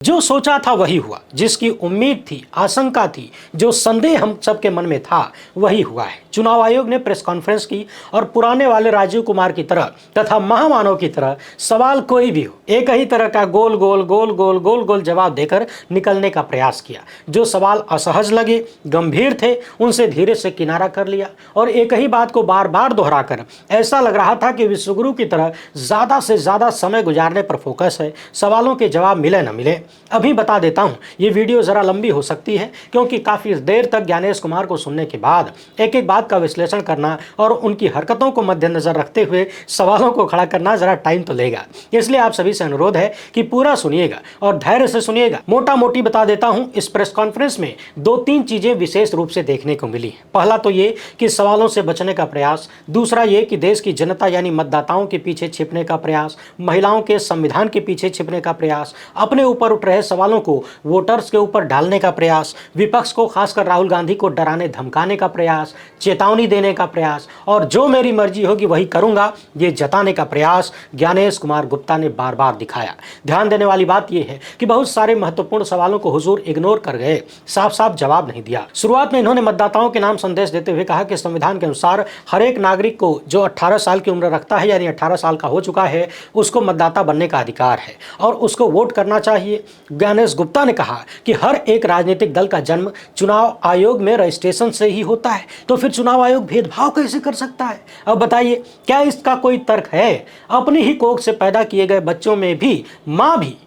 जो सोचा था वही हुआ, जिसकी उम्मीद थी, आशंका थी, जो संदेह हम सबके मन में था वही हुआ है। चुनाव आयोग ने प्रेस कॉन्फ्रेंस की और पुराने वाले राजीव कुमार की तरह तथा महामानव की तरह सवाल कोई भी हो, एक ही तरह का गोल गोल गोल गोल गोल गोल जवाब देकर निकलने का प्रयास किया। जो सवाल असहज लगे, गंभीर थे, उनसे धीरे से किनारा कर लिया और एक ही बात को बार बार दोहराकर ऐसा लग रहा था कि विश्वगुरु की तरह ज्यादा से ज्यादा समय गुजारने पर फोकस है, सवालों के जवाब मिले न मिले। अभी बता देता हूं, ये वीडियो जरा लंबी हो सकती है क्योंकि काफी देर तक ज्ञानेश कुमार को सुनने के बाद एक एक बात का विश्लेषण करना और उनकी हरकतों को मद्देनजर रखते हुए सवालों को खड़ा करना जरा टाइम तो लेगा। इसलिए आप सभी से अनुरोध है कि पूरा सुनिएगा और धैर्य से सुनिएगा। मोटा मोटी बता देता हूं, इस प्रेस कॉन्फ्रेंस में दो तीन चीजें विशेष रूप से देखने को मिली। पहला तो ये कि सवालों से बचने का प्रयास, दूसरा ये कि देश की जनता यानी मतदाताओं के पीछे छिपने का प्रयास, महिलाओं के संविधान के पीछे छिपने का प्रयास, अपने ऊपर उठ रहे सवालों को वोटर्स के ऊपर डालने का प्रयास, विपक्ष को खासकर राहुल गांधी को डराने धमकाने का प्रयास, चेतावनी देने का प्रयास और जो मेरी मर्जी होगी वही करूंगा ये जताने का प्रयास ज्ञानेश कुमार गुप्ता ने बार बार दिखाया। ध्यान देने वाली बात यह है कि बहुत सारे महत्वपूर्ण सवालों को हुजूर इग्नोर कर गए, साफ साफ जवाब नहीं दिया। शुरुआत में इन्होंने मतदाताओं के नाम संदेश देते हुए कहा कि संविधान के अनुसार हर एक नागरिक को जो 18 साल की उम्र रखता है यानी 18 साल का हो चुका है उसको मतदाता बनने का अधिकार है और उसको वोट करना चाहिए। ज्ञानेश गुप्ता ने कहा कि हर एक राजनीतिक दल का जन्म चुनाव आयोग में रजिस्ट्रेशन से ही होता है, तो फिर चुनाव आयोग भेदभाव कैसे कर सकता है? अब बताइए, क्या इसका कोई तर्क है? अपनी ही कोख से पैदा किए गए बच्चों में भी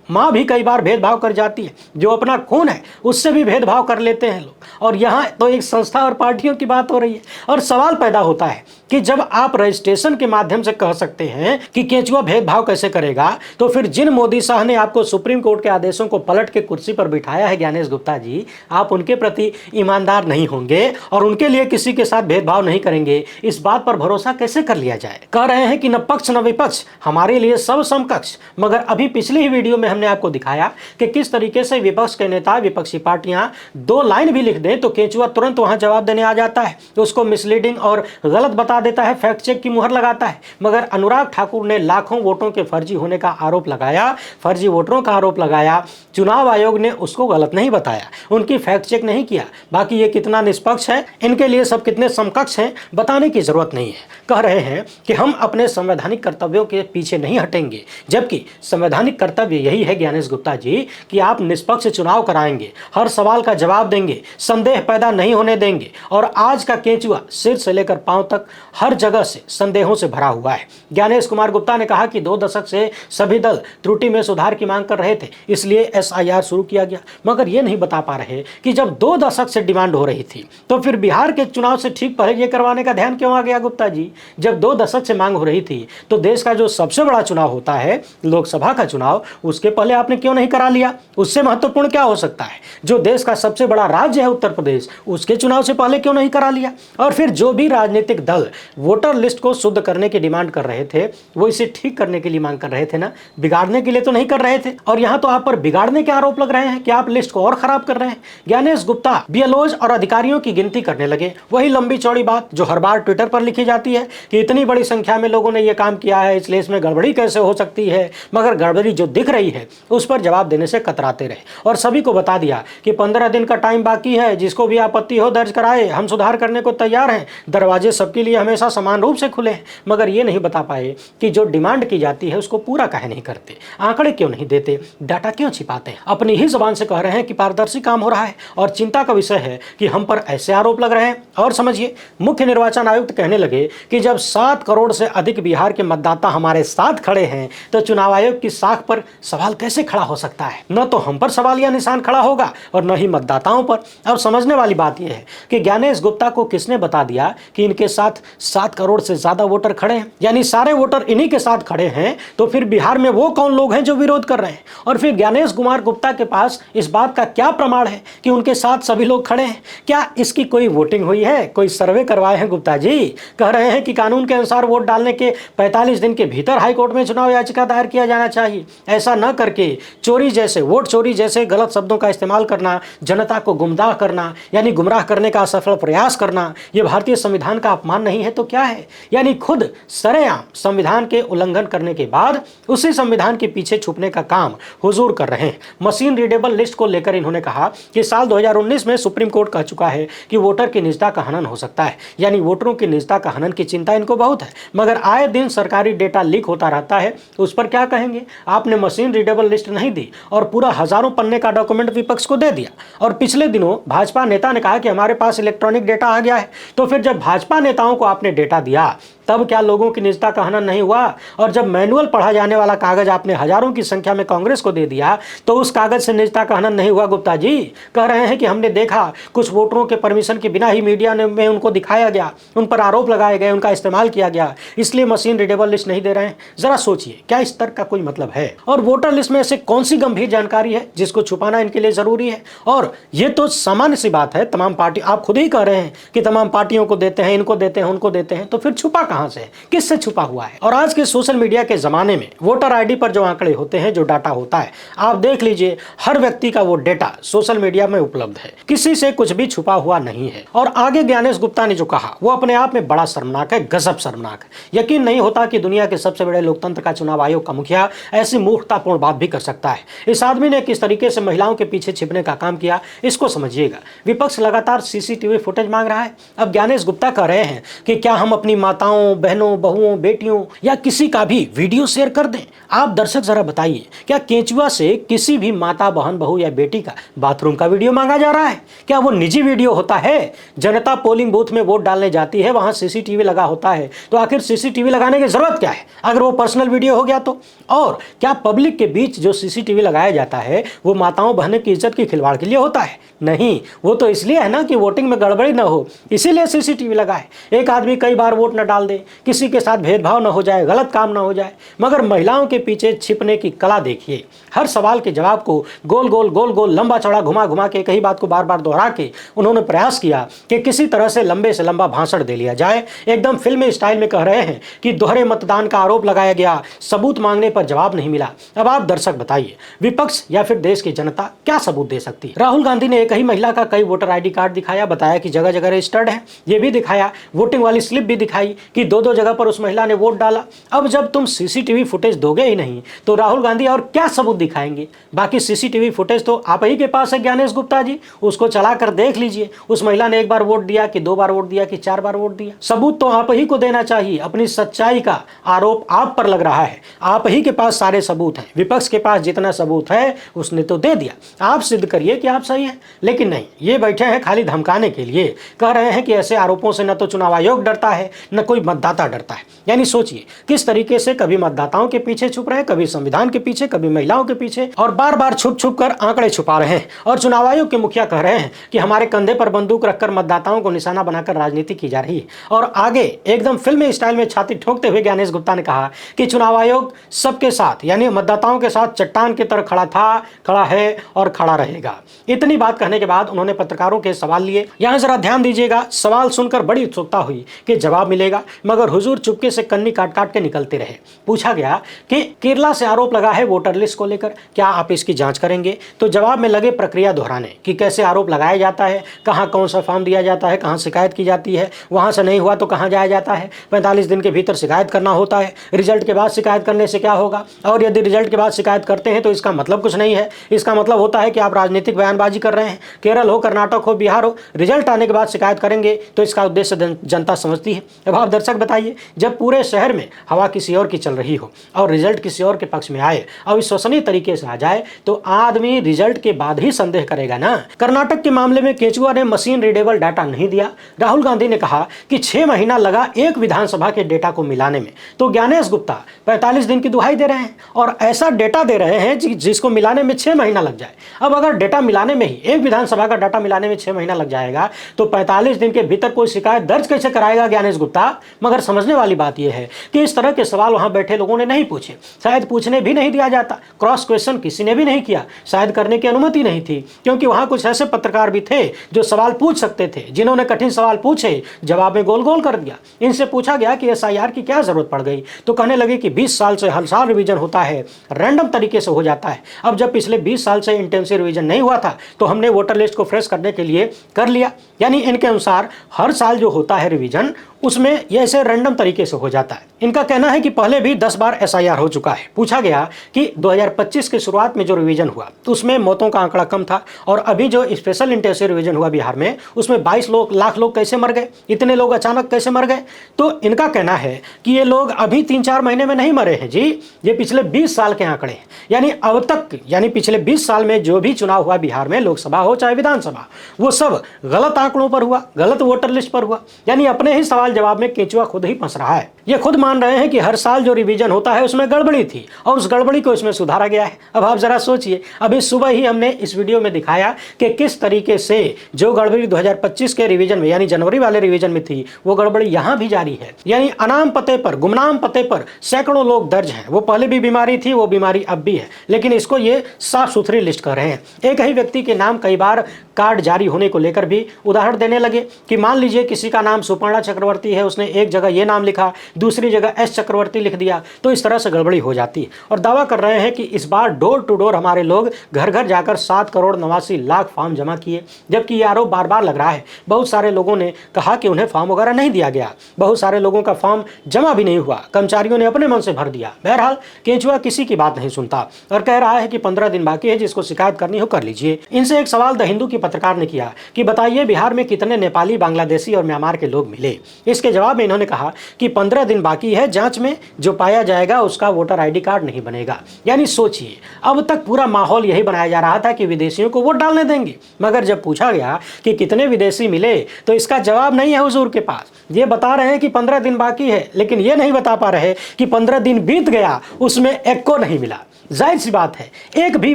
माँ भी कई बार भेदभाव कर जाती है। जो अपना खून है उससे भी भेदभाव कर लेते हैं लोग। और यहाँ तो एक संस्था और पार्टियों की बात हो रही है और सवाल पैदा होता है कि जब आप रजिस्ट्रेशन के माध्यम से कह सकते हैं कि केंचुआ भेदभाव कैसे करेगा, तो फिर जिन मोदी शाह ने आपको सुप्रीम कोर्ट के आदेशों को पलट के कुर्सी पर बिठाया है ज्ञानेश गुप्ता जी, आप उनके प्रति ईमानदार नहीं होंगे और उनके लिए किसी के साथ भेदभाव नहीं करेंगे, इस बात पर भरोसा कैसे कर लिया जाए? कह रहे हैं कि न पक्ष न विपक्ष, हमारे लिए सब समकक्ष। मगर अभी पिछली ही वीडियो में हमने आपको दिखाया कि किस तरीके से विपक्ष के नेता, विपक्षी पार्टियां दो लाइन भी लिख दें तो केंचुआ तुरंत वहां जवाब देने आ जाता है, तो उसको मिसलीडिंग और गलत बता देता है, फैक्ट चेक की मुहर लगाता है। मगर अनुराग ठाकुर ने लाखों वोटों के फर्जी होने का आरोप लगाया, फर्जी वोटरों का आरोप लगाया। चुनाव आयोग ने उसको गलत नहीं बताया, उनकी फैक्ट चेक नहीं किया। बाकी ये कितना निष्पक्ष है, इनके लिए सब कितने समकक्ष हैं, बताने की जरूरत नहीं है। कह रहे हैं कि हम अपने संवैधानिक कर्तव्यों के पीछे नहीं हटेंगे, जबकि संवैधानिक कर्तव्य यही है ज्ञानेश गुप्ता जी कि आप निष्पक्ष चुनाव कराएंगे, हर सवाल का जवाब देंगे, संदेह पैदा नहीं होने देंगे। और आज का केंचुआ सिर से लेकर पांव तक हर जगह से संदेहों से भरा हुआ है। ज्ञानेश कुमार गुप्ता ने कहा कि 2 दशक से सभी दल त्रुटि में सुधार की मांग कर रहे थे, इसलिए SIR शुरू किया गया। मगर ये नहीं बता पा रहे कि जब 2 दशक से डिमांड हो रही थी तो फिर बिहार के चुनाव से ठीक पहले ये करवाने का ध्यान क्यों आ गया गुप्ता जी? जब 2 दशक से मांग हो रही थी तो देश का जो सबसे बड़ा चुनाव होता है लोकसभा का चुनाव, उसके पहले आपने क्यों नहीं करा लिया? उससे महत्वपूर्ण क्या हो सकता है? जो देश का सबसे बड़ा राज्य है उत्तर प्रदेश, उसके चुनाव से पहले क्यों नहीं करा लिया? और फिर जो भी राजनीतिक दल वोटर लिस्ट को शुद्ध करने की डिमांड कर रहे थे वो इसे ठीक करने के लिए मांग कर रहे थे ना, बिगाड़ने के लिए तो नहीं कर रहे थे। और यहाँ तो आप पर बिगाड़ने के आरोप लग रहे हैं कि आप लिस्ट को और खराब कर रहे हैं। ज्ञानेश गुप्ता BLOs और अधिकारियों की गिनती करने लगे, वही लंबी चौड़ी बात जो हर बार ट्विटर पर लिखी जाती है कि इतनी बड़ी संख्या में लोगों ने यह काम किया है, इसलिए इसमें गड़बड़ी कैसे हो सकती है। मगर गड़बड़ी जो दिख रही है उस पर जवाब देने से कतराते रहे और सभी को बता दिया कि 15 दिन का टाइम बाकी है, जिसको भी आपत्ति हो दर्ज कराए, हम सुधार करने को तैयार हैं, दरवाजे सबके लिए हमेशा समान रूप से खुले हैं। मगर ये नहीं बता पाए कि जो डिमांड की जाती है उसको पूरा काहे नहीं करते, आंकड़े क्यों नहीं देते, डाटा क्यों छिपाते हैं। अपनी ही जबान से कह रहे हैं कि पारदर्शी काम हो रहा है और चिंता का विषय है कि हम पर ऐसे आरोप लग रहे हैं। और समझिए, मुख्य निर्वाचन आयुक्त कहने लगे कि जब 7 करोड़ से अधिक बिहार के मतदाता हमारे साथ खड़े हैं तो चुनाव आयोग की साख पर सवाल कैसे खड़ा हो सकता है? न तो हम पर सवाल या निशान खड़ा होगा और न ही मतदाताओं पर। अब समझने वाली बात यह है कि ज्ञानेश गुप्ता को किसने बता दिया कि इनके साथ 7 करोड़ से ज्यादा वोटर खड़े हैं, यानी सारे वोटर इन्हीं के साथ खड़े हैं, तो फिर बिहार में वो कौन लोग हैं जो विरोध कर रहे हैं? और फिर ज्ञानेश कुमार गुप्ता के पास इस बात का क्या प्रमाण है कि उनके साथ सभी लोग खड़े हैं? क्या इसकी कोई वोटिंग हुई है, कोई सर्वे करवाए हैं गुप्ता जी? कह रहे हैं कि कानून के अनुसार वोट डालने के 45 दिन के भीतर हाईकोर्ट में चुनाव याचिका दायर किया जाना चाहिए। ऐसा न करके चोरी जैसे, वोट चोरी जैसे गलत शब्दों का इस्तेमाल करना, जनता को गुमराह करना, यानी गुमराह करने का असफल प्रयास करना, ये भारतीय संविधान का अपमान नहीं है तो क्या है? यानी खुद सरेआम संविधान के उल्लंघन करने के बाद उसी संविधान के पीछे छुपने का काम हुजूर कर रहे हैं। मशीन रीडेबल लिस्ट को लेकर इन्होंने कहा कि साल 2019 में सुप्रीम कोर्ट कह चुका है कि वोटर की निजता का हनन हो सकता है, यानी वोटरों की निजता का हनन की चिंता इनको बहुत है, मगर आए दिन सरकारी डेटा लीक होता रहता है, उस पर क्या कहेंगे? आपने मशीन रीडेबल लिस्ट नहीं दी और पूरा हजारों पन्ने का डॉक्यूमेंट विपक्ष को दे दिया। और पिछले दिनों भाजपा नेता ने कहा कि हमारे पास इलेक्ट्रॉनिक डेटा आ गया है। तो फिर जब भाजपा नेताओं को आपने डेटा दिया तब क्या लोगों की निजता का हनन नहीं हुआ? और जब मैनुअल पढ़ा जाने वाला कागज आपने हजारों की संख्या में कांग्रेस को दे दिया तो उस कागज से निजता का हनन नहीं हुआ? गुप्ता जी कह रहे हैं कि हमने देखा कुछ वोटरों के परमिशन के बिना ही मीडिया में उनको दिखाया गया, उन पर आरोप लगाए गए, उनका इस्तेमाल किया गया, इसलिए मशीन रीडेबल लिस्ट नहीं दे रहे हैं। जरा सोचिए, क्या इस तर्क का कोई मतलब है? और वोटर लिस्ट में ऐसे कौन सी गंभीर जानकारी है जिसको छुपाना इनके लिए जरूरी है? और ये तो सामान्य सी बात है, तमाम पार्टी, आप खुद ही कह रहे हैं कि तमाम पार्टियों को देते हैं, इनको देते हैं, उनको देते हैं, तो फिर छुपा कहां से, किससे छुपा हुआ है? और आज के सोशल मीडिया के जमाने में वोटर आईडी पर जो आंकड़े होते हैं, जो डाटा होता है, आप देख लीजिए, हर व्यक्ति का वो डेटा सोशल मीडिया में उपलब्ध है, किसी से कुछ भी छुपा हुआ नहीं है। और आगे ज्ञानेश गुप्ता ने जो कहा वो अपने आप में बड़ा शर्मनाक है, गजब शर्मनाक है। यकीन नहीं होता कि दुनिया के सबसे बड़े लोकतंत्र का चुनाव आयोग का मुखिया ऐसी मूर्खतापूर्ण बात भी कर सकता है। इस आदमी ने किस तरीके से महिलाओं के पीछे छिपने का काम किया, इसको समझिएगा। विपक्ष लगातार सीसीटीवी फुटेज मांग रहा है। अब ज्ञानेश गुप्ता कह रहे हैं कि क्या हम अपनी माताओं, बहनों, बहुओं, बेटियों या किसी का भी वीडियो शेयर कर दें? आप दर्शक जरा बताइए, क्या केंचुआ से किसी भी माता, बहन, बहू या बेटी का बाथरूम का वीडियो मांगा जा रहा है? क्या वो निजी वीडियो होता है? जनता पोलिंग बूथ में वोट डालने जाती है, वहां सीसीटीवी लगा होता है, तो आखिर सीसीटीवी लगाने की जरूरत क्या है अगर वो पर्सनल वीडियो हो गया तो? और क्या पब्लिक के बीच जो सीसीटीवी लगाया जाता है वो माताओं, बहनों की इज्जत की खिलवाड़ के लिए होता है? नहीं, वो तो इसलिए है ना कि वोटिंग में गड़बड़ी न हो, इसीलिए सीसीटीवी लगा है। एक आदमी कई बार वोट न डाल दे, किसी के साथ भेदभाव न हो जाए, गलत काम न हो जाए। मगर महिलाओं के पीछे छिपने की कला देखिए। हर सवाल के जवाब को गोल गोल गोल गोल, लंबा चौड़ा, घुमा घुमा के, कई बात को बार बार दोहरा के उन्होंने प्रयास किया कि किसी तरह से लंबे से लंबा भाषण दे लिया जाए। एकदम फिल्मी स्टाइल में कह रहे हैं कि दोहरे मतदान का आरोप लगाया गया, सबूत मांगने पर जवाब नहीं मिला। अब आप दर्शक बताइए, विपक्ष या फिर देश की जनता क्या सबूत दे सकती है? राहुल गांधी ने एक ही महिला का कई वोटर आईडी कार्ड दिखाया, बताया कि जगह जगह रजिस्टर्ड है, ये भी दिखाया, वोटिंग वाली स्लिप भी दिखाई कि दो दो जगह पर उस महिला ने वोट डाला। अब जब तुम सीसीटीवी फुटेज दोगे ही नहीं तो राहुल गांधी और क्या सबूत दिखाएंगे? बाकी सीसीटीवी फुटेज तो आप ही के पास है ज्ञानेश गुप्ता जी, उसको चला कर देख लीजिए, उस महिला ने एक बार वोट दिया कि 2 बार वोट दिया कि 4 बार वोट दिया। सबूत तो आप ही को देना चाहिए। अपनी सच्चाई का आरोप आप पर लग रहा है, आप ही के पास सारे सबूत हैं। विपक्ष के पास जितना सबूत है उसने तो दे दिया, आप सिद्ध करिए कि आप सही हैं। लेकिन नहीं, ये बैठे हैं खाली धमकाने के लिए, कह रहे हैं कि ऐसे आरोपों से न तो चुनाव आयोग डरता है न कोई मतदाता डरता है। यानी सोचिए किस तरीके से कभी मतदाताओं के पीछे छुप रहे हैं, कभी संविधान के पीछे, कभी महिलाओं के पीछे, और बार बार छुप छुप कर आंकड़े छुपा रहे हैं। और चुनाव आयोग के मुखिया कह रहे हैं कि हमारे कंधे पर बंदूक रखकर मतदाताओं को निशाना बनाकर राजनीति की जा रही है। और आगे एकदम फिल्मी स्टाइल में छाती ठोकते हुए ज्ञानेश गुप्ता ने कहा कि चुनाव आयोग सबके साथ, यानी मतदाताओं के साथ चट्टान की तरह खड़ा था, खड़ा है और खड़ा रहेगा। इतनी बात कहने के बाद उन्होंने पत्रकारों के सवाल लिए। यहां जरा ध्यान दीजिएगा, सवाल सुनकर बड़ी उत्सुकता हुई कि जवाब मिलेगा, मगर हुजूर चुपके से कन्नी काट काट के निकलते रहे। पूछा गया कि केरला से आरोप लगा है वोटर लिस्ट को लेकर, क्या आप इसकी जांच करेंगे? तो जवाब में लगे प्रक्रिया दोहराने कि कैसे आरोप लगाया जाता है, कहां कौन सा फॉर्म दिया जाता है, कहां शिकायत की जाती है, वहां से नहीं हुआ तो कहां जाया जाता है, 45 दिन के भीतर शिकायत करना होता है, रिजल्ट के बाद शिकायत करने से क्या होगा, और यदि रिजल्ट के बाद शिकायत करते हैं तो इसका मतलब कुछ नहीं है, इसका मतलब होता है कि आप राजनीतिक बयानबाजी कर रहे हैं। केरल हो, कर्नाटक हो, बिहार हो, रिजल्ट आने के बाद शिकायत करेंगे तो इसका उद्देश्य जनता समझती है। अब आप दर्शक बताइए, जब पूरे शहर में हवा किसी और की चल रही हो और रिजल्ट किसी और के पक्ष में आए और विश्वसनीय तरीके से आ जाए तो आदमी रिजल्ट के बाद ही संदेह करेगा ना। कर्नाटक के मामले में केजरीवाल ने मशीन रीडेबल डाटा नहीं दिया। राहुल गांधी ने कहा कि 6 महीना लगा एक विधानसभा के डेटा को मिलाने में, तो ज्ञानेश गुप्ता 45 दिन की दुहाई दे रहे हैं और ऐसा डेटा दे रहे हैं जिसको मिलाने में 6 महीना लग जाए। अब अगर डेटा मिलाने में ही, एक विधानसभा का डाटा मिलाने में 6 महीना लग जाएगा तो 45 दिन के भीतर कोई शिकायत दर्ज कैसे कराएगा ज्ञानेश गुप्ता? मगर समझने वाली बात यह है कि इस तरह के सवाल वहां बैठे लोगों ने नहीं पूछे, शायद पूछने भी नहीं दिया जाता, क्रॉस क्वेश्चन किसी ने भी नहीं किया, शायद करने की अनुमति नहीं थी, क्योंकि वहां कुछ ऐसे पत्रकार भी थे जो सवाल पूछ सकते थे, जिन्होंने कठिन सवाल पूछे, जवाब में गोल गोल कर दिया। इनसे पूछा गया कि एसआईआर की क्या जरूरत पड़ गई, तो कहने लगे कि 20 साल से हर साल रिवीजन होता है, रैंडम रैंडम तरीके से हो जाता है। अब जब पिछले 20 साल से इंटेंसिव रिवीजन नहीं हुआ था तो हमने वोटर लिस्ट को फ्रेश करने के लिए कर लिया। यानी इनके अनुसार हर साल जो होता है रिवीजन उसमें ये ऐसे रैंडम तरीके से हो जाता है। इनका कहना है कि पहले भी 10 बार एसआईआर हो चुका है। पूछा गया कि 2025 के शुरुआत में जो रिवीजन हुआ तो उसमें मौतों का आंकड़ा कम था और अभी जो स्पेशल इंटेंसिव रिवीजन हुआ बिहार में उसमें 22 लाख लोग कैसे मर गए, इतने लोग अचानक कैसे मर गए। तो इनका कहना है कि ये लोग अभी 3-4 महीने में नहीं मरे हैं जी, ये पिछले 20 साल के आंकड़े हैं। यानी अब तक यानी पिछले 20 साल में जो भी चुनाव हुआ बिहार में, लोकसभा हो चाहे विधानसभा, वो सब गलत आंकड़ों पर हुआ, गलत वोटर लिस्ट पर हुआ। यानी अपने ही सवाल जवाब में केंचुआ खुद ही फंस रहा है। ये खुद मान रहे हैं कि हर साल जो रिवीजन होता है उसमें गड़बड़ी थी और उस गड़बड़ी को इसमें सुधारा गया है। अब आप जरा सोचिए, अभी सुबह ही हमने इस वीडियो में दिखाया कि किस तरीके से जो गड़बड़ी 2025 के रिवीजन में यानी जनवरी वाले रिवीजन में थी वो गड़बड़ी यहां भी जारी है। यानी अनाम पते पर, गुमनाम पते पर सैकड़ों लोग दर्ज हैं। वो पहले भी बीमारी थी, वो बीमारी अब भी है, लेकिन इसको ये साफ सुथरी लिस्ट कर रहे हैं। एक ही व्यक्ति के नाम कई बार कार्ड जारी होने को लेकर भी उदाहरण देने लगे कि मान लीजिए किसी का नाम सुपर्णा चक्रवर्ती है, उसने एक जगह ये नाम लिखा, दूसरी जगह एस चक्रवर्ती लिख दिया, तो इस तरह से गड़बड़ी हो जाती है। और दावा कर रहे हैं कि इस बार डोर टू डोर हमारे लोग घर घर जाकर 7,89,00,000 फॉर्म जमा किए, जबकि ये आरोप बार बार लग रहा है। बहुत सारे लोगों ने कहा कि उन्हें फॉर्म वगैरह नहीं दिया गया, बहुत सारे लोगों का फॉर्म जमा भी नहीं हुआ, कर्मचारियों ने अपने मन से भर दिया। बहरहाल केंचुआ किसी की बात नहीं सुनता और कह रहा है कि 15 दिन बाकी है, जिसको शिकायत करनी हो कर लीजिए। इनसे एक सवाल द हिंदू की पत्रकार ने किया कि बताइए बिहार में कितने नेपाली, बांग्लादेशी और म्यांमार के लोग मिले। इसके जवाब में इन्होंने कहा कि 15 दिन बाकी है, जांच में जो पाया जाएगा उसका वोटर आईडी कार्ड नहीं बनेगा। यानी सोचिए, अब तक पूरा माहौल यही बनाया जा रहा था कि विदेशियों को वोट डालने देंगे, मगर जब पूछा गया कि कितने विदेशी मिले तो इसका जवाब नहीं है हुजूर के पास। ये बता रहे हैं कि 15 दिन बाकी है, लेकिन ये नहीं बता पा रहे कि 15 दिन बीत गया उसमें एक को नहीं मिला। जाहिर सी बात है, एक भी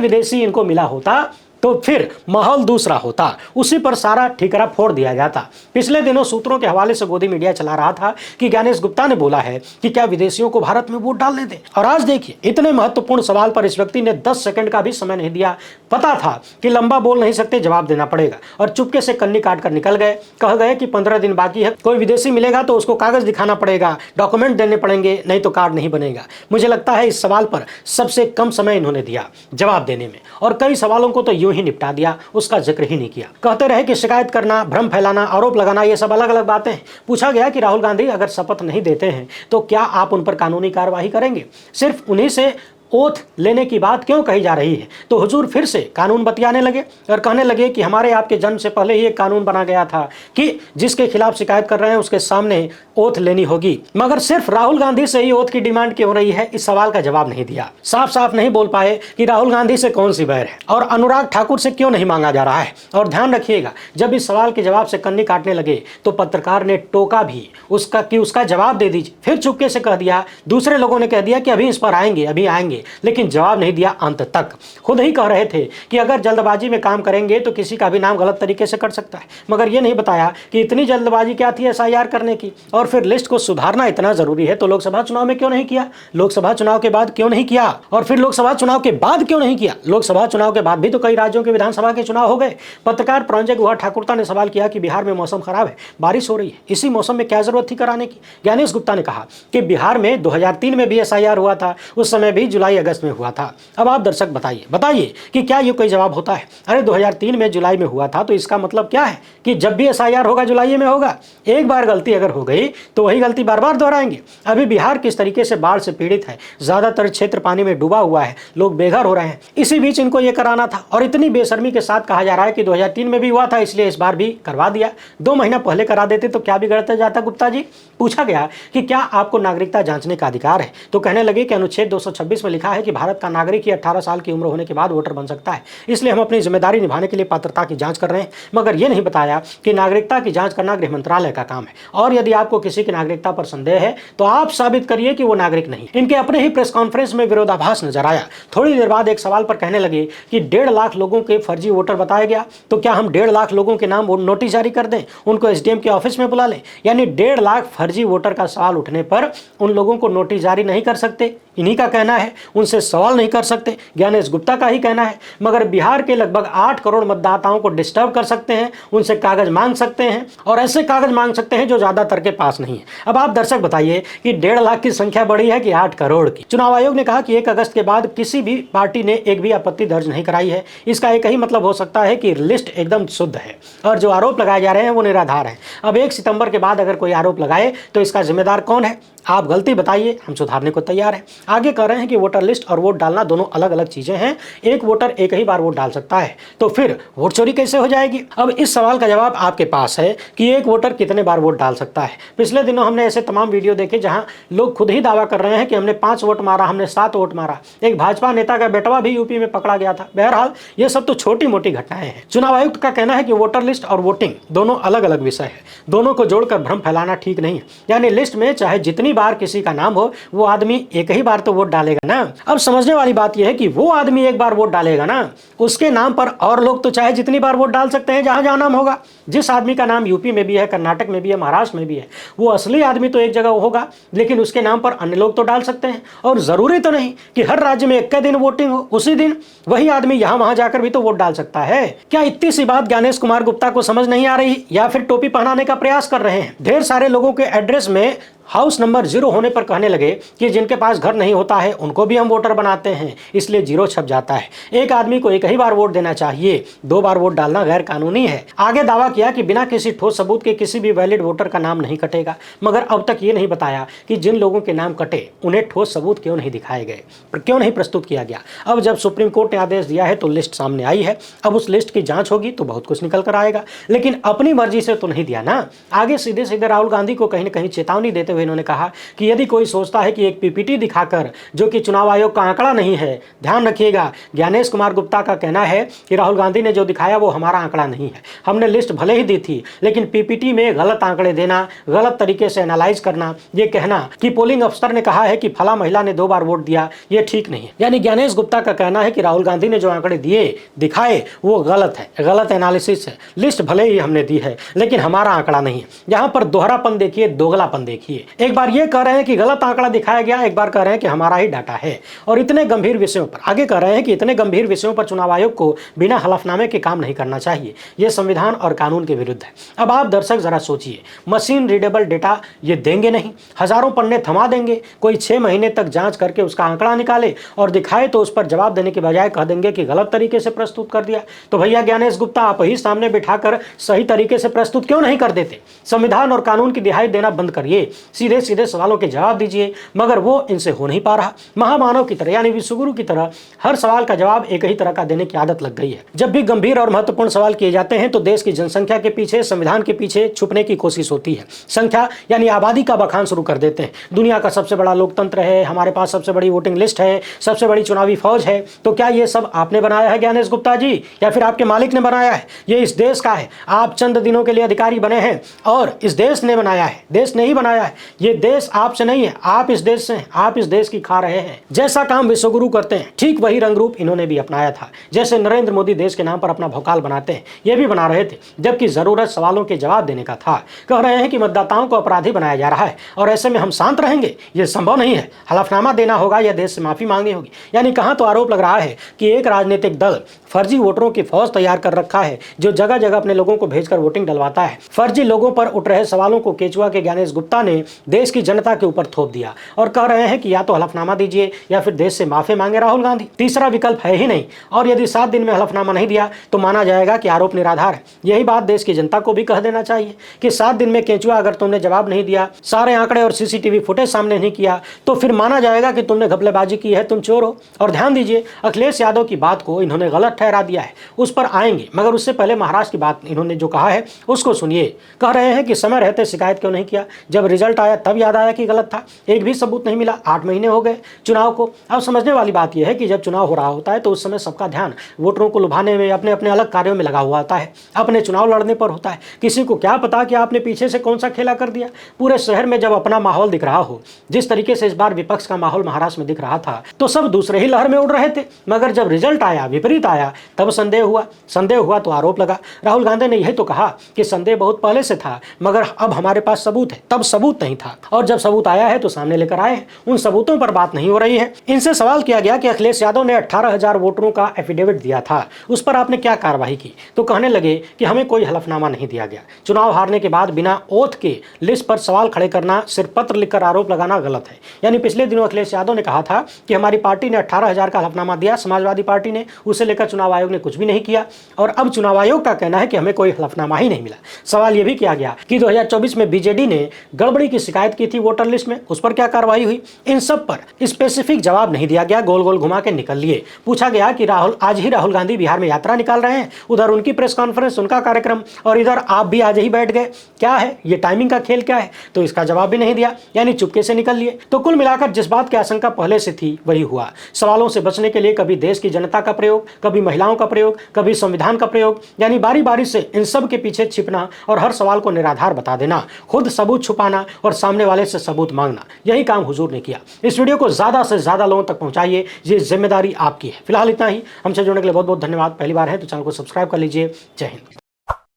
विदेशी इनको मिला होता तो फिर माहौल दूसरा होता, उसी पर सारा ठिकरा फोड़ दिया जाता। पिछले दिनों सूत्रों के हवाले से गोदी मीडिया चला रहा था कि ज्ञानेश गुप्ता ने बोला है कि क्या विदेशियों को भारत में वोट डालने दें। और आज देखिए, इतने महत्वपूर्ण सवाल पर इस व्यक्ति ने 10 सेकंड का भी समय नहीं दिया। पता था कि लंबा बोल नहीं सकते, जवाब देना पड़ेगा, और चुपके से कन्नी काट कर निकल गए। कह गए कि 15 दिन बाकी है, कोई विदेशी मिलेगा तो उसको कागज दिखाना पड़ेगा, डॉक्यूमेंट देने पड़ेंगे, नहीं तो कार्ड नहीं बनेगा। मुझे लगता है इस सवाल पर सबसे कम समय इन्होंने दिया जवाब देने में, और कई सवालों को तो यूं ही निपटा दिया, उसका जिक्र ही नहीं किया। कहते रहे कि शिकायत करना, भ्रम फैलाना, आरोप लगाना, ये सब अलग अलग बातें हैं। पूछा गया कि राहुल गांधी अगर शपथ नहीं देते हैं तो क्या आप उन पर कानूनी कार्रवाई करेंगे? सिर्फ उन्हीं से ओथ लेने की बात क्यों कही जा रही है? तो हुजूर फिर से कानून बतियाने लगे और कहने लगे कि हमारे आपके जन्म से पहले ही एक कानून बना गया था कि जिसके खिलाफ शिकायत कर रहे हैं उसके सामने ओथ लेनी होगी। मगर सिर्फ राहुल गांधी से ही ओथ की डिमांड क्यों रही है, इस सवाल का जवाब नहीं दिया। साफ साफ नहीं बोल पाए कि राहुल गांधी से कौन सी बैर है और अनुराग ठाकुर से क्यों नहीं मांगा जा रहा है। और ध्यान रखिएगा, जब इस सवाल के जवाब से कन्नी काटने लगे तो पत्रकार ने टोका भी उसका जवाब दे दीजिए। फिर चुपके से कह दिया, दूसरे लोगों ने कह दिया कि अभी इस पर आएंगे, अभी आएंगे, लेकिन जवाब नहीं दिया अंत तक। खुद ही कह रहे थे कि अगर जल्दबाजी में काम करेंगे तो किसी का भी नाम गलत तरीके से कर सकता है, मगर ये नहीं बताया कि इतनी जल्दबाजी क्या थी एसआईआर करने की, और फिर लिस्ट को सुधारना इतना जरूरी है तो लोकसभा चुनाव में क्यों नहीं किया, लोकसभा चुनाव के बाद क्यों नहीं किया, और फिर लोकसभा चुनाव के बाद क्यों नहीं किया। लोकसभा चुनाव के बाद भी तो कई राज्यों के विधानसभा के चुनाव हो गए। पत्रकार प्रंजय गुहा ठाकुरता ने सवाल किया कि बिहार में मौसम खराब है, बारिश हो रही है, इसी मौसम में क्या जरूरत थी कराने की। ज्ञानेश गुप्ता ने कहा कि बिहार में 2003 में भी एसआईआर हुआ था, उस समय भी जुलाई अगस्त में हुआ था। अब आप दर्शक बताइए कि क्या ये कोई जवाब होता है? अरे 2003 में जुलाई में हुआ था तो इसका मतलब क्या है कि जब भी एसआईआर होगा जुलाई में होगा। एक बार गलती अगर हो गई तो वही गलती बार बार दोहराएंगे। अभी बिहार किस तरीके से बाढ़ से पीड़ित है, ज्यादातर क्षेत्र पानी में डूबा हुआ है, लोग बेघर हो रहे हैं, इसी बीच इनको ये कराना था। और इतनी बेशर्मी के साथ कहा जा रहा है कि 2003 में भी हुआ था इसलिए इस बार भी करवा दिया। 2 महीना पहले करा देते तो क्या बिगड़ता जाता गुप्ता जी। पूछा गया कि क्या आपको नागरिकता जांचने का अधिकार है तो कहने लगे कि अनुच्छेद 226 में लिखा है कि भारत का नागरिक ही 18 साल की उम्र होने के बाद वोटर बन सकता है, इसलिए हम अपनी जिम्मेदारी निभाने के लिए पात्रता की जांच कर रहे हैं। मगर यह नहीं बताया कि नागरिकता की जांच करना गृह मंत्रालय का काम है, और यदि आपको किसी की नागरिकता पर संदेह है तो आप साबित करिए कि वो नागरिक नहीं। इनके अपने ही प्रेस कॉन्फ्रेंस में विरोधाभास नजर आया। थोड़ी देर बाद एक सवाल पर कहने लगे कि 1.5 लाख लोगों के फर्जी वोटर बताया गया, तो क्या हम 1.5 लाख लोगों के नाम नोटिस जारी कर दें, उनको एसडीएम के ऑफिस में बुला लें? यानी 1.5 लाख फर्जी वोटर का सवाल उठने पर उन लोगों को नोटिस जारी नहीं कर सकते, इन्हीं का कहना है, उनसे सवाल नहीं कर सकते, ज्ञानेश गुप्ता का ही कहना है। मगर बिहार के लगभग 8 करोड़ मतदाताओं को डिस्टर्ब कर सकते हैं, उनसे कागज मांग सकते हैं और ऐसे कागज मांग सकते हैं जो ज्यादातर के पास नहीं है। अब आप दर्शक बताइए कि 1.5 लाख की संख्या बड़ी है कि 8 करोड़ की। चुनाव आयोग ने कहा कि 1 अगस्त के बाद किसी भी पार्टी ने एक भी आपत्ति दर्ज नहीं कराई है। इसका एक ही मतलब हो सकता है कि लिस्ट एकदम शुद्ध है और जो आरोप लगाए जा रहे हैं वो निराधार है। अब 1 सितंबर के बाद अगर कोई आरोप लगाए तो इसका जिम्मेदार कौन है? आप गलती बताइए, हम सुधारने को तैयार हैं। आगे कह रहे हैं कि वोटर लिस्ट और वोट डालना दोनों अलग अलग चीजें हैं। एक वोटर एक ही बार वोट डाल सकता है, तो फिर वोट चोरी कैसे हो जाएगी? अब इस सवाल का जवाब आपके पास है कि एक वोटर कितने बार वोट डाल सकता है। पिछले दिनों हमने ऐसे तमाम वीडियो देखे जहां लोग खुद ही दावा कर रहे हैं कि हमने 5 वोट मारा, हमने 7 वोट मारा। एक भाजपा नेता का बेटवा भी यूपी में पकड़ा गया था। बहरहाल ये सब तो छोटी मोटी घटनाएं हैं। चुनाव आयुक्त का कहना है कि वोटर लिस्ट और वोटिंग दोनों अलग अलग विषय है, दोनों को जोड़कर भ्रम फैलाना ठीक नहीं है। यानी लिस्ट में चाहे जितनी बार किसी का नाम हो, वो आदमी एक ही बार तो वोट डालेगा ना। अब समझने वाली बात यह है कि वो आदमी एक बार वोट डालेगा ना, उसके नाम पर और लोग तो चाहे जितनी बार वोट डाल सकते हैं जहां जहां नाम होगा। जिस आदमी का नाम यूपी में भी है, कर्नाटक में भी है, महाराष्ट्र में भी है, वो असली आदमी तो एक जगह होगा, लेकिन उसके नाम पर अन्य लोग तो डाल सकते हैं। और जरूरी तो नहीं कि हर राज्य में एक दिन वोटिंग हो, उसी दिन वही आदमी यहां वहां जाकर भी तो वोट डाल सकता है। क्या इतनी सी बात ज्ञानेश कुमार गुप्ता को समझ नहीं आ रही, या फिर टोपी पहनाने का प्रयास कर रहे हैं? ढेर सारे लोगों के एड्रेस में हाउस नंबर 0 होने पर कहने लगे कि जिनके पास घर नहीं होता है उनको भी हम वोटर बनाते हैं, इसलिए 0 छप जाता है। एक आदमी को एक ही बार वोट देना चाहिए, 2 बार वोट डालना गैर कानूनी है। आगे दावा किया कि बिना किसी ठोस सबूत के किसी भी वैलिड वोटर का नाम नहीं कटेगा। मगर अब तक ये नहीं बताया कि जिन लोगों के नाम कटे उन्हें ठोस सबूत क्यों नहीं दिखाए गए, क्यों नहीं प्रस्तुत किया गया। अब जब सुप्रीम कोर्ट ने आदेश दिया है तो लिस्ट सामने आई है। अब उस लिस्ट की जांच होगी तो बहुत कुछ निकल कर आएगा, लेकिन अपनी मर्जी से तो नहीं दिया ना। आगे सीधे सीधे राहुल गांधी को कहीं न कहीं चेतावनी देते हुए इन्होंने कहा कि यदि कोई सोचता है कि एक पीपीटी दिखाकर, जो कि चुनाव आयोग का आंकड़ा नहीं है, ध्यान रखिएगा, ज्ञानेश कुमार गुप्ता का कहना है कि राहुल गांधी ने जो दिखाया वो हमारा आंकड़ा नहीं है। हमने लिस्ट भले ही दी थी, लेकिन पीपीटी में गलत आंकड़े देना, गलत तरीके से एनालाइज करना, ये कहना कि पोलिंग अफसर ने कहा है कि फला महिला ने 2 बार वोट दिया, ये ठीक नहीं है। यानी ज्ञानेश गुप्ता का कहना है कि राहुल गांधी ने जो आंकड़े दिए दिखाए वो गलत है, गलत एनालिसिस है। लिस्ट भले ही हमने दी है लेकिन हमारा आंकड़ा नहीं है। यहाँ पर दोहरापन देखिए, दोगलापन देखिए। एक बार ये कह रहे हैं कि गलत आंकड़ा दिखाया गया, एक बार कह रहे हैं कि हमारा ही डाटा है। और इतने गंभीर विषयों पर आगे कह रहे हैं कि इतने गंभीर विषयों पर चुनाव आयोग को बिना हलफनामे के काम नहीं करना चाहिए, यह संविधान और कानून के विरुद्ध है। अब आप दर्शक जरा सोचिए, मशीन रीडेबल डेटा ये देंगे नहीं, हजारों पन्ने थमा देंगे, कोई 6 महीने तक जांच करके उसका आंकड़ा निकाले और दिखाए तो उस पर जवाब देने के बजाय कह देंगे कि गलत तरीके से प्रस्तुत कर दिया। तो भैया ज्ञानेश गुप्ता, आप ही सामने बिठाकर सही तरीके से प्रस्तुत क्यों नहीं कर देते? संविधान और कानून की दिहाई देना बंद करिए, सीधे सीधे सवालों के जवाब दीजिए। मगर वो इनसे हो नहीं पा रहा। महामानव की तरह यानी विश्वगुरु की तरह हर सवाल का जवाब एक ही तरह का देने की आदत लग गई है। जब भी गंभीर और महत्वपूर्ण सवाल किए जाते हैं तो देश की जनसंख्या के पीछे, संविधान के पीछे छुपने की कोशिश होती है। संख्या यानी आबादी का बखान शुरू कर देते हैं। दुनिया का सबसे बड़ा लोकतंत्र है, हमारे पास सबसे बड़ी वोटिंग लिस्ट है, सबसे बड़ी चुनावी फौज है। तो क्या ये सब आपने बनाया है ज्ञानेश गुप्ता जी, या फिर आपके मालिक ने बनाया है? ये इस देश का है, आप चंद दिनों के लिए अधिकारी बने हैं और इस देश ने बनाया है, देश ने ही बनाया है। ये देश आपसे नहीं है, आप इस देश से हैं, आप इस देश की खा रहे हैं। जैसा काम विश्वगुरु करते हैं ठीक वही रंग रूप इन्होंने भी अपनाया था। जैसे नरेंद्र मोदी देश के नाम पर अपना भौकाल बनाते हैं, ये भी बना रहे थे, जबकि जरूरत सवालों के जवाब देने का था। कह रहे हैं कि मतदाताओं को अपराधी बनाया जा रहा है और ऐसे में हम शांत रहेंगे, ये संभव नहीं है। हलफनामा देना होगा या देश से माफी मांगनी होगी। यानी कहां तो आरोप लग रहा है कि एक राजनीतिक दल फर्जी वोटरों की फौज तैयार कर रखा है, जो जगह जगह अपने लोगों को भेजकर वोटिंग डलवाता है। फर्जी लोगों पर उठ रहे सवालों को केचुआ के ज्ञानेश गुप्ता ने देश की जनता के ऊपर थोप दिया और कह रहे हैं कि या तो हलफनामा दीजिए या फिर देश से माफी मांगे राहुल गांधी, तीसरा विकल्प है ही नहीं। और यदि 7 दिन में हलफनामा नहीं दिया तो माना जाएगा कि आरोप निराधार है। यही बात देश की जनता को भी कह देना चाहिए कि 7 दिन में केचुआ अगर तुमने जवाब नहीं दिया, सारे आंकड़े और सीसीटीवी फुटेज सामने नहीं किया, तो फिर माना जाएगा कि तुमने घपलेबाजी की है, तुम चोर हो। और ध्यान दीजिए, अखिलेश यादव की बात को इन्होंने गलत ठहरा दिया है, उस पर आएंगे, मगर उससे पहले महाराष्ट्र की बात इन्होंने जो कहा है उसको सुनिए। कह रहे हैं कि समय रहते शिकायत क्यों नहीं किया, जब रिजल्ट आया तब याद आया कि गलत था। एक भी सबूत नहीं मिला, 8 महीने हो गए चुनाव को। अब समझने वाली बात यह है कि जब चुनाव हो रहा होता है तो उस समय सबका ध्यान वोटरों को लुभाने में, अपने अपने अलग कार्यों में लगा हुआ होता है, अपने चुनाव लड़ने पर होता है। किसी को क्या पता कि आपने पीछे से कौन सा खेला कर दिया। पूरे शहर में जब अपना माहौल दिख रहा हो, जिस तरीके से इस बार विपक्ष का माहौल महाराष्ट्र में दिख रहा था, तो सब दूसरे ही लहर में उड़ रहे थे। मगर जब रिजल्ट आया, विपरीत आया, तब संदेह हुआ तो आरोप लगा। राहुल गांधी ने यही तो कहा कि संदेह बहुत पहले से था, मगर अब हमारे पास सबूत है। तब सबूत नहीं नहीं था और जब सबूत आया है तो सामने लेकर आए हैं। उन सबूतों पर बात नहीं हो रही है। इनसे सवाल किया गया कि अखिलेश यादव ने 18,000 वोटरों का एफिडेविट दिया था, उस पर आपने क्या कार्रवाई की? तो कहने लगे कि हमें कोई हलफनामा नहीं दिया गया। चुनाव हारने के बाद बिना ओथ के लिस्ट पर सवाल खड़े करना, सिर्फ पत्र लिखकर आरोप लगाना गलत है। यानी पिछले दिनों अखिलेश यादव ने कहा था कि हमारी पार्टी ने 18,000 का हलफनामा दिया, समाजवादी पार्टी ने, उसे लेकर चुनाव आयोग ने कुछ भी नहीं किया। और अब चुनाव आयोग का कहना है कि हमें कोई हलफनामा ही नहीं मिला। सवाल यह भी किया गया कि 2024 में बीजेडी ने गड़बड़ी की शिकायत की थी वोटर लिस्ट में, उस पर क्या कार्रवाई हुई? इन सब पर स्पेसिफिक जवाब नहीं दिया गया, गोल गोल घुमा के निकल लिए। पूछा गया कि आज ही राहुल गांधी बिहार में यात्रा निकाल रहे हैं, उधर उनकी प्रेस कॉन्फ्रेंस, उनका कार्यक्रम, और इधर आप भी आज ही बैठ गए, क्या है ये टाइमिंग का खेल क्या है? तो इसका जवाब भी नहीं दिया, यानी चुपके से निकल लिए। तो कुल मिलाकर जिस बात की आशंका पहले से थी वही हुआ। सवालों से बचने के लिए कभी देश की जनता का प्रयोग, कभी महिलाओं का प्रयोग, कभी संविधान का प्रयोग, यानी बारी बारी से इन सब के पीछे छिपना और हर सवाल को निराधार बता देना, खुद सबूत छुपाना और सामने वाले से सबूत मांगना, यही काम हुजूर ने किया। इस वीडियो को ज्यादा से ज्यादा लोगों तक पहुंचाइए, ये जिम्मेदारी आपकी है। फिलहाल इतना ही। हमसे जुड़ने के लिए बहुत बहुत धन्यवाद। पहली बार है तो चैनल को सब्सक्राइब कर लीजिए। जय हिंद।